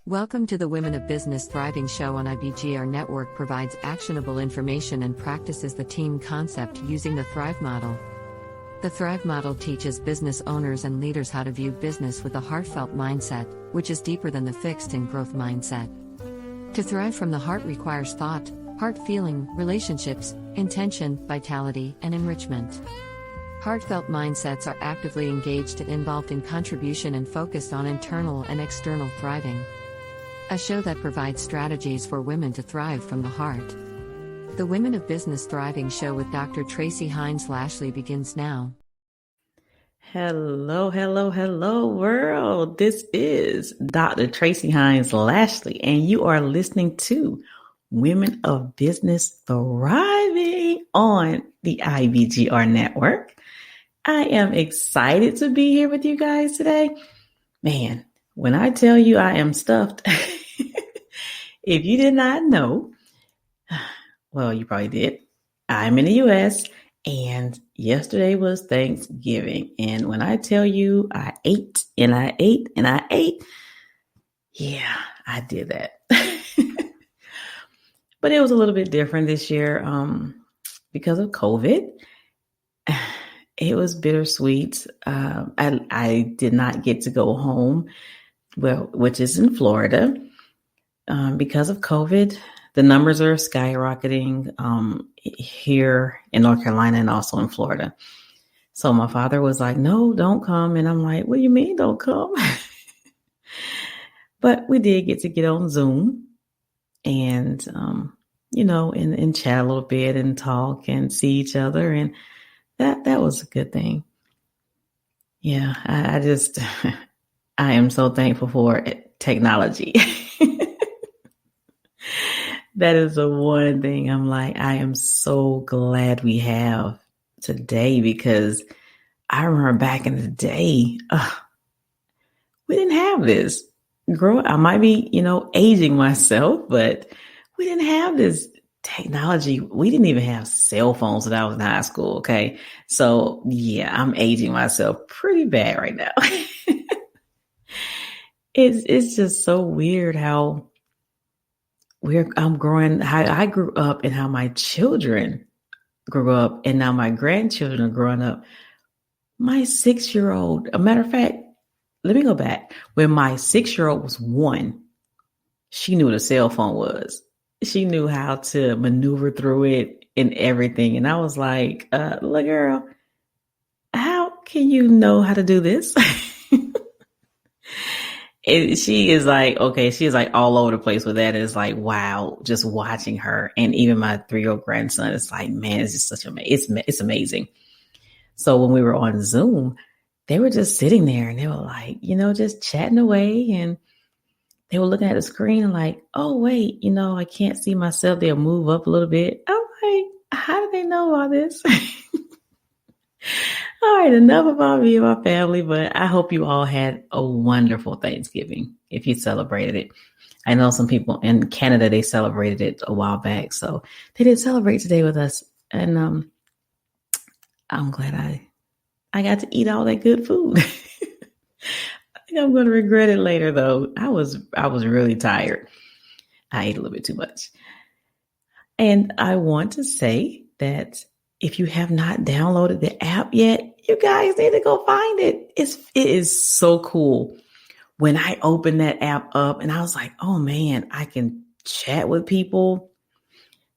Welcome to the Women of Business Thriving Show on IBGR Network provides actionable information and practices the team concept using the Thrive model. The Thrive model teaches business owners and leaders how to view business with a heartfelt mindset, which is deeper than the fixed and growth mindset. To thrive from the heart requires thought, heart feeling, relationships, intention, vitality, and enrichment. Heartfelt mindsets are actively engaged and involved in contribution and focused on internal and external thriving. A show that provides strategies for women to thrive from the heart. The Women of Business Thriving Show with Dr. Tracie Hines Lashley begins now. Hello, world. This is Dr. Tracie Hines Lashley, and you are listening to Women of Business Thriving on the IBGR Network. I am excited to be here with you guys today. Man, when I tell you I am stuffed, if you did not know, well, you probably did. I'm in the U.S., and yesterday was Thanksgiving. And when I tell you I ate, yeah, I did that. But it was a little bit different this year because of COVID. It was bittersweet. I did not get to go home, which is in Florida. Because of COVID, the numbers are skyrocketing here in North Carolina and also in Florida. So my father was like, no, don't come. And I'm like, what do you mean don't come? But we did get on Zoom and, and chat a little bit and talk and see each other. And that was a good thing. Yeah, I am so thankful for technology. That is the one thing I'm like, I am so glad we have today, because I remember back in the day, we didn't have this. I might be, aging myself, but we didn't have this technology. We didn't even have cell phones when I was in high school. Okay. So yeah, I'm aging myself pretty bad right now. It's just so weird how I'm growing, how I grew up and how my children grew up, and now my grandchildren are growing up. My 6-year-old, a matter of fact, let me go back. When my 6-year-old was 1, she knew what a cell phone was. She knew how to maneuver through it and everything. And I was like, little girl, how can you know how to do this? And she is like, okay, she is like all over the place with that. It's like, wow, just watching her. And even my 3-year-old grandson, it's like, man, it's just it's amazing. So when we were on Zoom, they were just sitting there and they were like, just chatting away. And they were looking at the screen and like, oh, wait, I can't see myself. They'll move up a little bit. I'm like, how do they know all this? All right, enough about me and my family, but I hope you all had a wonderful Thanksgiving if you celebrated it. I know some people in Canada, they celebrated it a while back, so they didn't celebrate today with us. And I'm glad I got to eat all that good food. I think I'm going to regret it later, though. I was really tired. I ate a little bit too much. And I want to say that if you have not downloaded the app yet, you guys need to go find it. It is so cool. When I opened that app up and I was like, oh man, I can chat with people.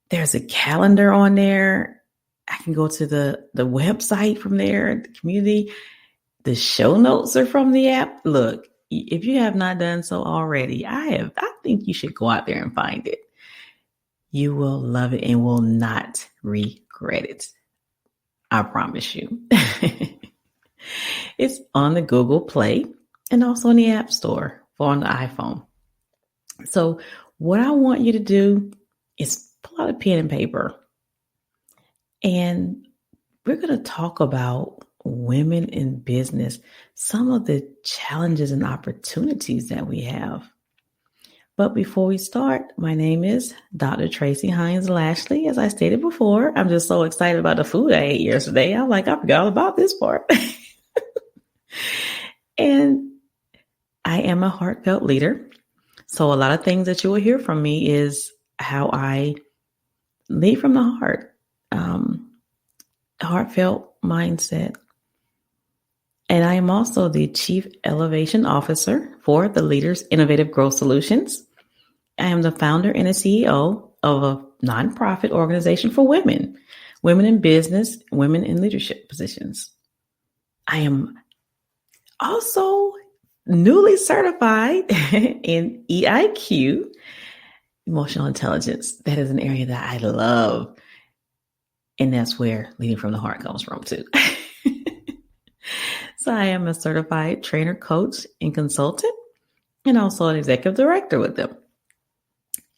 There's a calendar on there. I can go to the website from there, the community. The show notes are from the app. Look, if you have not done so already, I think you should go out there and find it. You will love it and will not regret it. I promise you. It's on the Google Play and also in the App Store on the iPhone. So what I want you to do is pull out a pen and paper. And we're going to talk about women in business, some of the challenges and opportunities that we have. But before we start, my name is Dr. Tracie Hines Lashley. As I stated before, I'm just so excited about the food I ate yesterday. I'm like, I forgot all about this part. And I am a heartfelt leader. So a lot of things that you will hear from me is how I lead from the heart, heartfelt mindset. And I am also the Chief Elevation Officer for the Leaders Innovative Growth Solutions. I am the founder and a CEO of a nonprofit organization for women in business, women in leadership positions. I am also newly certified in EIQ, emotional intelligence. That is an area that I love. And that's where leading from the heart comes from too. So I am a certified trainer, coach, and consultant, and also an executive director with them.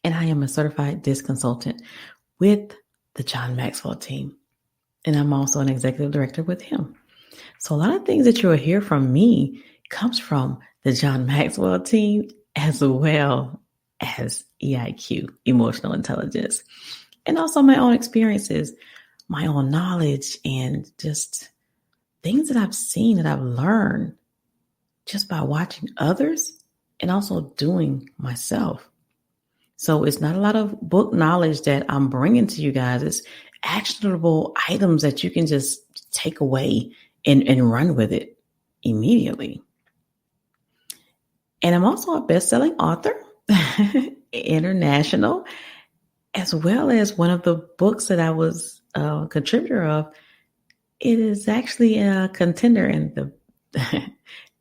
And I am a certified DISC consultant with the John Maxwell team. And I'm also an executive director with him. So a lot of things that you will hear from me comes from the John Maxwell team as well as EIQ, emotional intelligence, and also my own experiences, my own knowledge, and just things that I've seen, that I've learned just by watching others and also doing myself. So it's not a lot of book knowledge that I'm bringing to you guys. It's actionable items that you can just take away and run with it immediately. And I'm also a best-selling author, international, as well as one of the books that I was a contributor of. It is actually a contender in the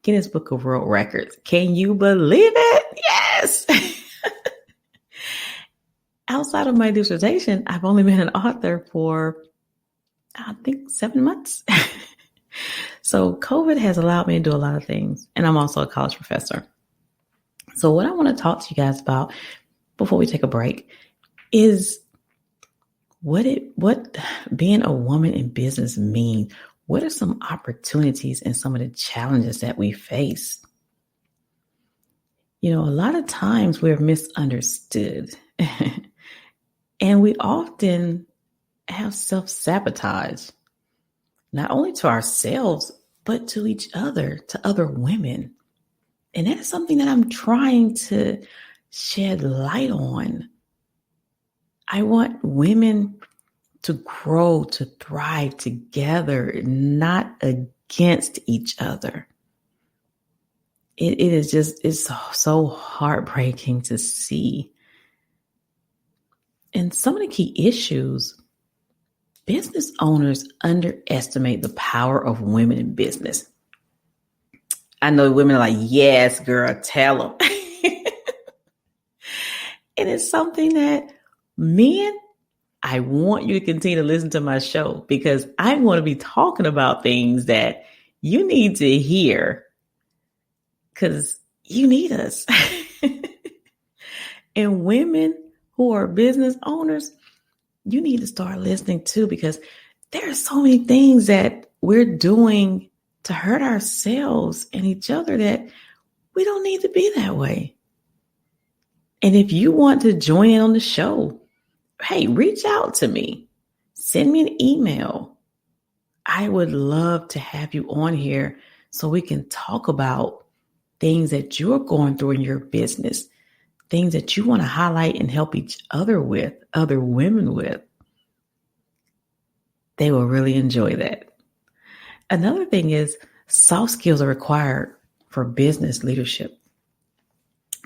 Guinness Book of World Records. Can you believe it? Yes. Outside of my dissertation, I've only been an author for, I think, 7 months. So COVID has allowed me to do a lot of things. And I'm also a college professor. So what I want to talk to you guys about before we take a break is what being a woman in business means. What are some opportunities and some of the challenges that we face? You know, a lot of times we're misunderstood. And we often have self-sabotage, not only to ourselves, but to each other, to other women. And that is something that I'm trying to shed light on. I want women to grow, to thrive together, not against each other. It's so heartbreaking to see. And some of the key issues, business owners underestimate the power of women in business. I know women are like, yes, girl, tell them. And it's something that men, I want you to continue to listen to my show because I want to be talking about things that you need to hear because you need us. And women who are business owners, you need to start listening too, because there are so many things that we're doing to hurt ourselves and each other that we don't need to be that way. And if you want to join in on the show, hey, reach out to me. Send me an email. I would love to have you on here so we can talk about things that you're going through in your business, things that you want to highlight and help each other with, other women with. They will really enjoy that. Another thing is soft skills are required for business leadership.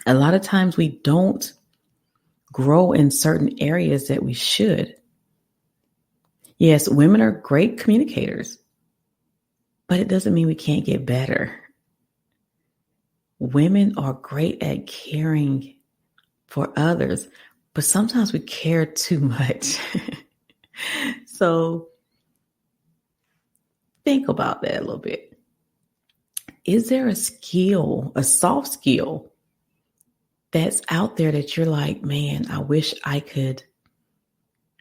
A lot of times we don't grow in certain areas that we should. Yes, women are great communicators, but it doesn't mean we can't get better. Women are great at caring for others, but sometimes we care too much. So think about that a little bit. Is there a skill, a soft skill that's out there that you're like, man, I wish I could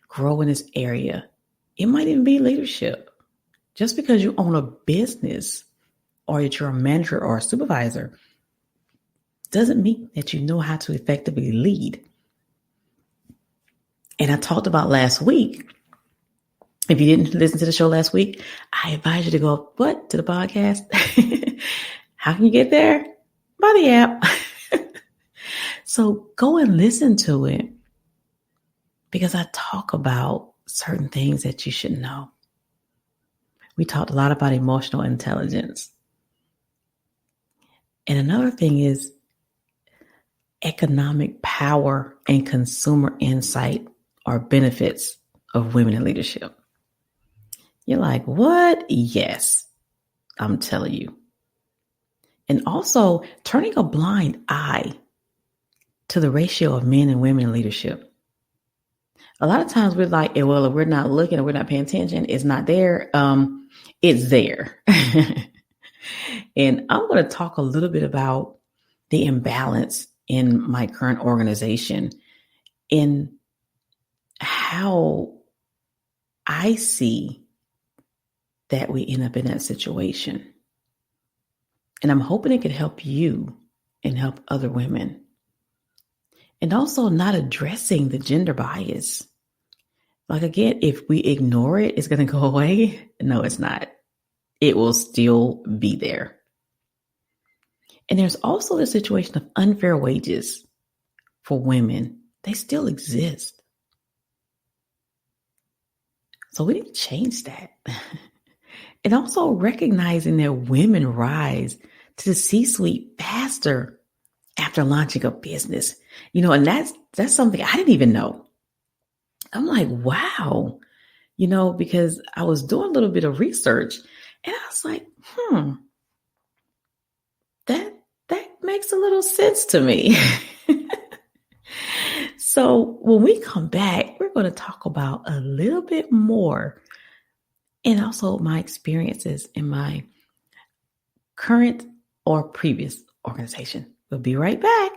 grow in this area? It might even be leadership. Just because you own a business or that you're a manager or a supervisor doesn't mean that you know how to effectively lead. And I talked about last week. If you didn't listen to the show last week, I advise you to go to the podcast. How can you get there? By the app. So go and listen to it because I talk about certain things that you should know. We talked a lot about emotional intelligence. And another thing is economic power and consumer insight are benefits of women in leadership. You're like, what? Yes, I'm telling you. And also turning a blind eye to the ratio of men and women in leadership. A lot of times we're like, well, if we're not looking or we're not paying attention, it's not there. It's there. And I'm going to talk a little bit about the imbalance in my current organization and how I see that we end up in that situation. And I'm hoping it could help you and help other women. And also not addressing the gender bias. Like, again, if we ignore it, it's going to go away. No, it's not. It will still be there. And there's also the situation of unfair wages for women. They still exist. So we need to change that. And also recognizing that women rise to the C-suite faster after launching a business. And that's something I didn't even know. I'm like, wow, because I was doing a little bit of research and I was like, that makes a little sense to me. So when we come back, we're going to talk about a little bit more and also my experiences in my current or previous organization. We'll be right back.